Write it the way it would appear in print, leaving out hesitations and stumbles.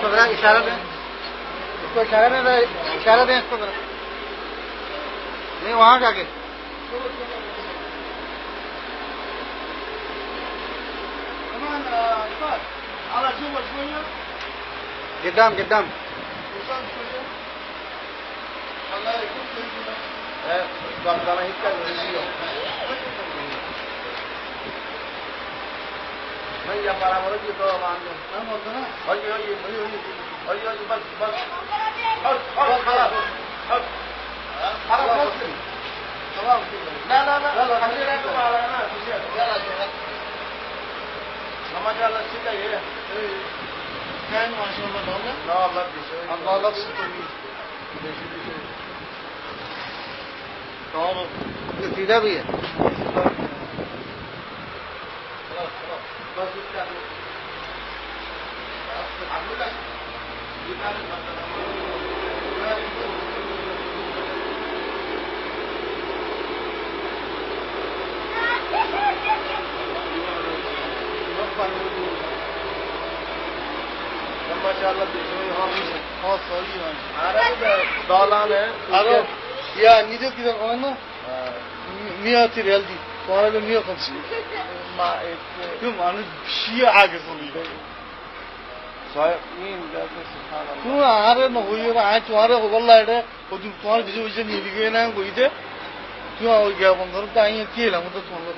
इसको जरा इशारा दें, इसको इशारा दें इसको जरा, नहीं वहाँ जाके قدام भैया para por aquí todo mando vamos ना oye बस لا خلينا نطلع على هنا لما جاء السكه ايه كان ما شاء الله دولة لا الله لا تسكتني ये सीधा भी है माशाल्लाह अरे या नीचे किधर कौन ना मियाँ तिरल दी तुम्हारे लिए मियाँ कौन सी क्यों मानो शिया आगे चली क्यों आ रहे ना हुई है आज तुम्हारे को बोल रहा है वो तुम्हारे जिसे वैसे नहीं दिखे ना कोई थे क्यों हो गया बंदर का ये किए ला मतलब तुम्हारे